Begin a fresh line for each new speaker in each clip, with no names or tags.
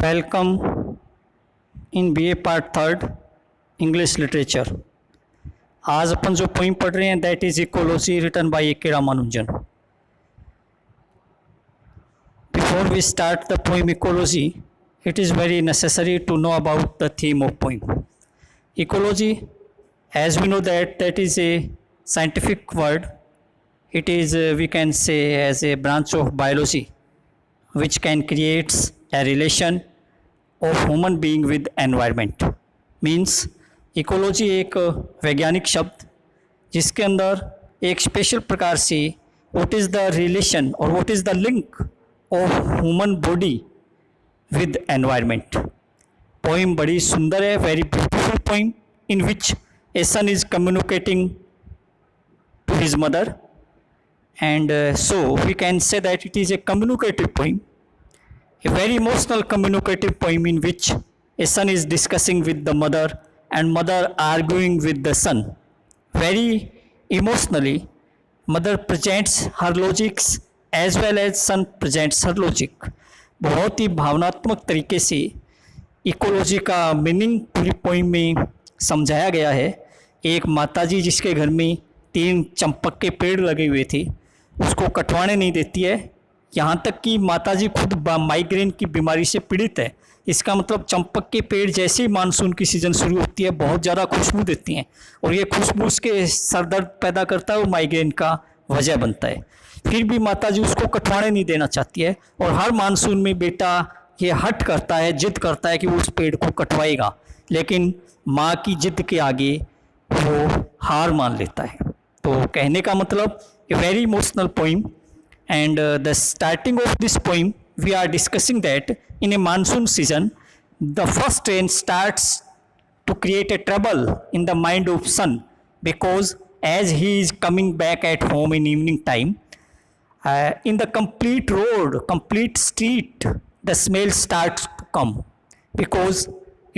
Welcome in BA part third English literature. आज अपन जो पोइम पढ़ रहे हैं that is ecology written by A K. Ramanujan. Before we start the poem ecology, it is very necessary to know about the theme of poem. Ecology, as we know that is a scientific word. It is we can say as a branch of biology which can creates a relation of human being with environment. Means ecology एक वैज्ञानिक शब्द जिसके अंदर एक special प्रकार से what is the relation or what is the link of human body with environment. Poem बड़ी सुंदर है, very beautiful poem in which a son is communicating to his mother, and so we can say that it is a communicative poem, a very emotional communicative poem in which a son is discussing with the mother and mother arguing with the son. Very emotionally, mother presents her logics as well as son presents her logic. बहुत ही भावनात्मक तरीके से ecology का meaning पूरी poem में समझाया गया है। एक माताजी जिसके घर में 3 चंपक के पेड़ लगे हुए थे उसको कटवाने नहीं देती है, यहाँ तक कि माताजी खुद माइग्रेन की बीमारी से पीड़ित है। इसका मतलब चंपक के पेड़ जैसे ही मानसून की सीज़न शुरू होती है बहुत ज़्यादा खुशबू देती हैं और ये खुशबू उसके सर दर्द पैदा करता है और माइग्रेन का वजह बनता है। फिर भी माताजी उसको कटवाने नहीं देना चाहती है और हर मानसून में बेटा ये हट करता है, जिद करता है कि वो उस पेड़ को कटवाएगा, लेकिन माँ की जिद के आगे वो हार मान लेता है। तो कहने का मतलब a very emotional poem, and the starting of this poem we are discussing that in a monsoon season the first rain starts to create a trouble in the mind of son because as he is coming back at home in evening time, in the complete road, complete street, the smell starts to come because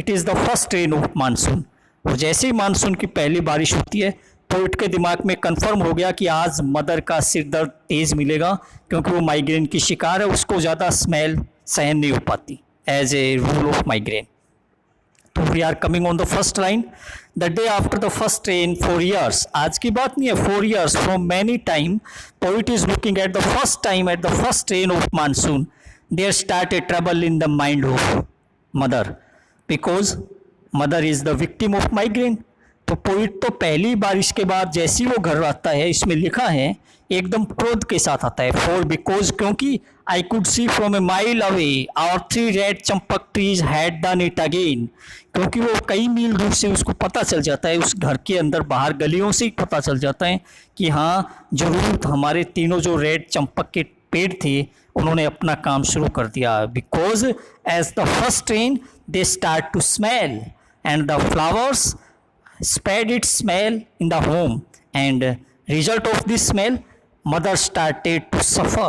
it is the first rain of monsoon. और जैसे ही monsoon की पहली बारिश होती है poet के दिमाग में कंफर्म हो गया कि आज मदर का सिर दर्द तेज़ मिलेगा क्योंकि वो माइग्रेन की शिकार है, उसको ज़्यादा स्मेल सहन नहीं हो पाती as a rule of migraine. तो we are coming on the first line, the day after the first rain 4 years। आज की बात नहीं है, 4 years from many time poet is looking at the first time at the first rain of monsoon there start a trouble in the mind of mother because mother is the victim of migraine. तो poet तो पहली बारिश के बाद जैसे ही वो घर आता है, इसमें लिखा है एकदम क्रोध के साथ आता है, फॉर बिकॉज क्योंकि I could see from a mile away our 3 red champak trees had done it again. क्योंकि वो कई मील दूर से उसको पता चल जाता है, उस घर के अंदर बाहर गलियों से ही पता चल जाता है कि हाँ जरूर हमारे तीनों जो रेड चंपक के पेड़ थे उन्होंने अपना काम शुरू कर दिया। Because as the first rain they start to smell and the flowers spread its smell in the home, and result of this smell mother started to suffer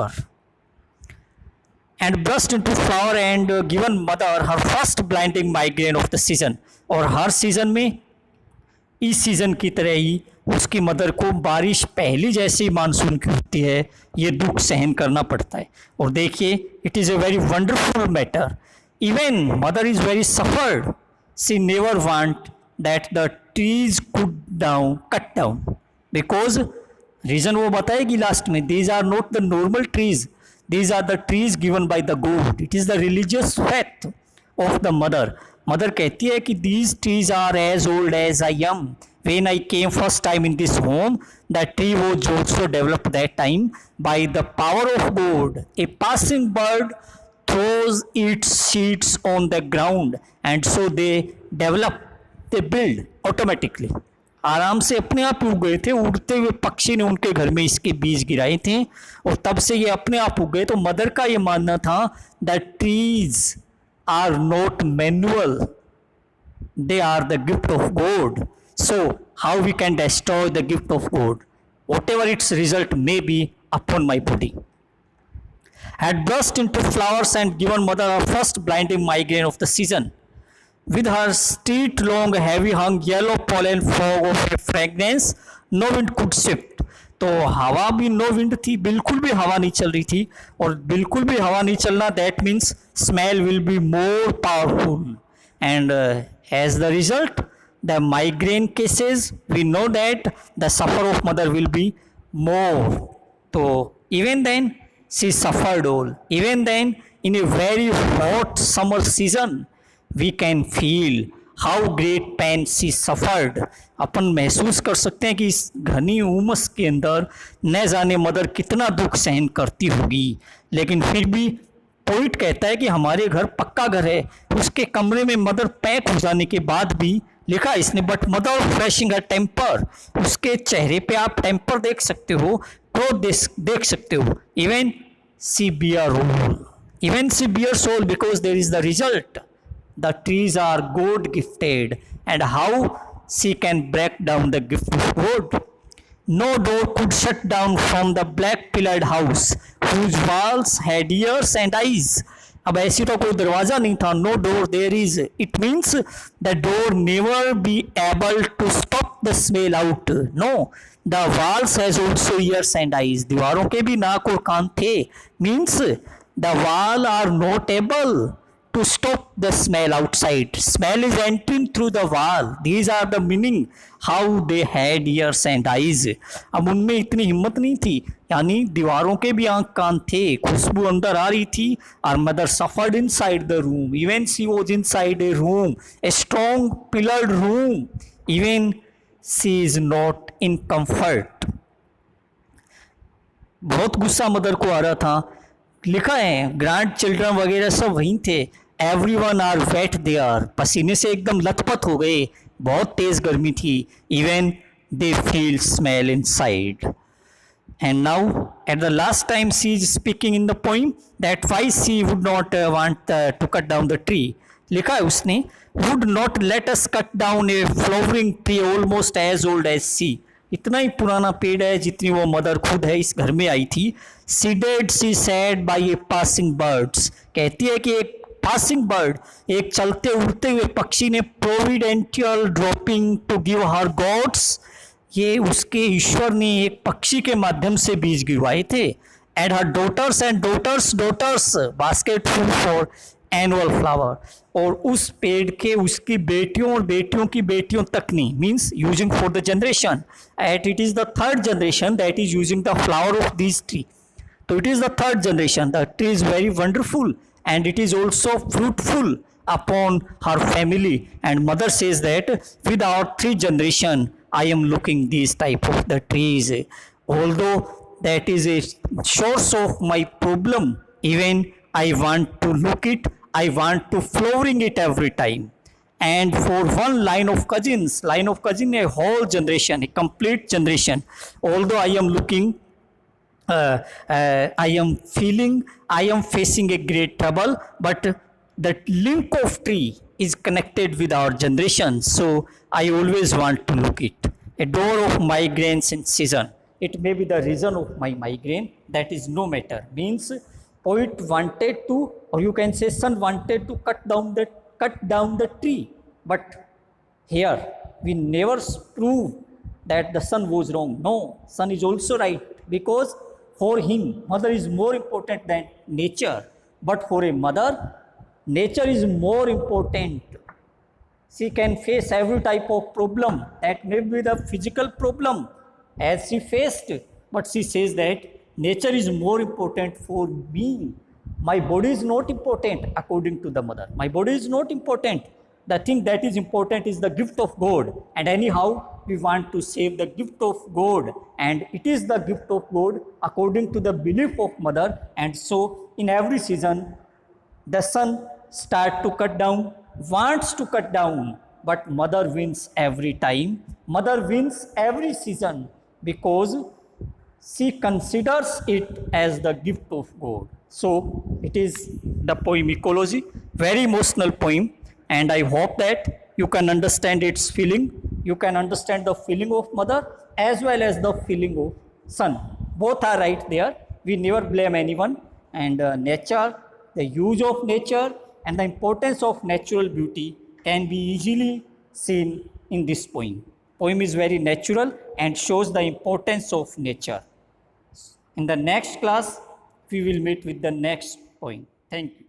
and burst into flower and given mother her first blinding migraine of the season। और हर season में इस season की तरह ही उसकी mother को बारिश पहली जैसे ही मानसून की होती है ये दुख सहन करना पड़ता है। और देखिए it is a very wonderful matter, even mother is very suffered, she never want that the trees could cut down because reason वो बताएगी लास्ट में, these are not the normal trees, these are the trees given by the god, it is the religious faith of the mother। mother कहती है कि these trees are as old as I am, when I came first time in this home the tree was also developed that time by the power of god, a passing bird throws its seeds on the ground and so they develop, they build automatically। आराम से अपने आप उग गए थे, उड़ते हुए पक्षी ने उनके घर में इसके बीज गिराए थे और तब से ये अपने आप उग गए। तो मदर का ये मानना था that trees are not manual, they are the gift of God, so how we can destroy the gift of God whatever its result may be upon my body. had burst into flowers and given mother her first blinding migraine of the season। With her street-long, heavy-hung yellow pollen fog of fragrance, no wind could shift। तो हवा भी no wind थी, बिल्कुल भी हवा नहीं चल रही थी, और बिल्कुल भी हवा नहीं चलना that means smell will be more powerful, and as the result the migraine cases we know that the suffer of mother will be more. So even then she suffered all. Even then in a very hot summer season we can feel how great pain she suffered. अपन महसूस कर सकते हैं कि इस घनी उमस के अंदर न जाने मदर कितना दुख सहन करती होगी, लेकिन फिर भी पोइट कहता है कि हमारे घर पक्का घर है, उसके कमरे में मदर पैक हो जाने के बाद भी लिखा इसने but mother flashing a temper, उसके चेहरे पे आप टेम्पर देख सकते हो, क्रोध देख सकते हो. Even she bear roll, even she bear soul because there is the result the trees are God gifted, and how she can break down the gift of God. No door could shut down from the black pillared house whose walls had ears and eyes. अब ऐसी तो कोई दरवाजा नहीं था. No door there is, it means the door never be able to stop the smell out. No, the walls has also ears and eyes, दीवारों के भी नाक और कान थे. Means the wall are not able to stop the smell outside. Smell is entering through the wall. These are the meaning how they had ears and eyes. अब उनमें इतनी हिम्मत नहीं थी, यानी दीवारों के भी आंख कान थे, खुशबू अंदर आ रही थी, और mother suffered inside the room. Even she was inside a room, a strong pillared room. Even she is not in comfort. बहुत गुस्सा मदर को आ रहा था. लिखा है ग्रैंड चिल्ड्रन वगैरह सब वहीं थे. एवरीवन आर वेट देयर, पसीने से एकदम लथपथ हो गए, बहुत तेज गर्मी थी. Even they feel smell inside. And now at the last time she is speaking in the poem that why she would not want to cut down the tree. लिखा है उसने would not let us cut down a flowering tree almost as old as she. इतना ही पुराना पेड़ है जितनी वो मदर खुद है इस घर में आई थी. Seeded she said by a passing birds, कहती है कि एक पासिंग बर्ड, एक चलते उड़ते हुए पक्षी ने providential dropping to give her gods, ये उसके ईश्वर ने एक पक्षी के माध्यम से बीज गिरवाए थे. And her daughters and daughters daughters basket full for annual flower, और उस पेड़ के उसकी बेटियों और बेटियों की बेटियों तक नहीं, means using for the generation. At it is the third generation that is using the flower of this tree. तो it is the third generation. The tree is very wonderful and it is also fruitful upon her family, and mother says that with our 3 generation I am looking these type of the trees, although that is a source of my problem, even I want to look it, I want to flowering it every time. And for one line of cousin, a whole generation, a complete generation, although I am looking I am feeling, I am facing a great trouble, but that link of tree is connected with our generation, so I always want to look it. A door of migraines in season, it may be the reason of my migraine, that is no matter. Means poet wanted to, or you can say son wanted to cut down the tree, but here we never prove that the son was wrong. No, son is also right, because for him mother is more important than nature, but for a mother nature is more important. She can face every type of problem, that may be the physical problem as she faced, but she says that nature is more important for me. My body is not important according to the mother. My body is not important. The thing that is important is the gift of God, and anyhow we want to save the gift of God, and it is the gift of God according to the belief of mother. And so in every season the son start to cut down, wants to cut down, but mother wins every time. Mother wins every season because she considers it as the gift of God. So it is the poem Ecology, very emotional poem, and I hope that you can understand its feeling. You can understand the feeling of mother as well as the feeling of son. Both are right there. We never blame anyone. And nature, the use of nature and the importance of natural beauty can be easily seen in this poem. Poem is very natural and shows the importance of nature. In the next class, we will meet with the next poem. Thank you.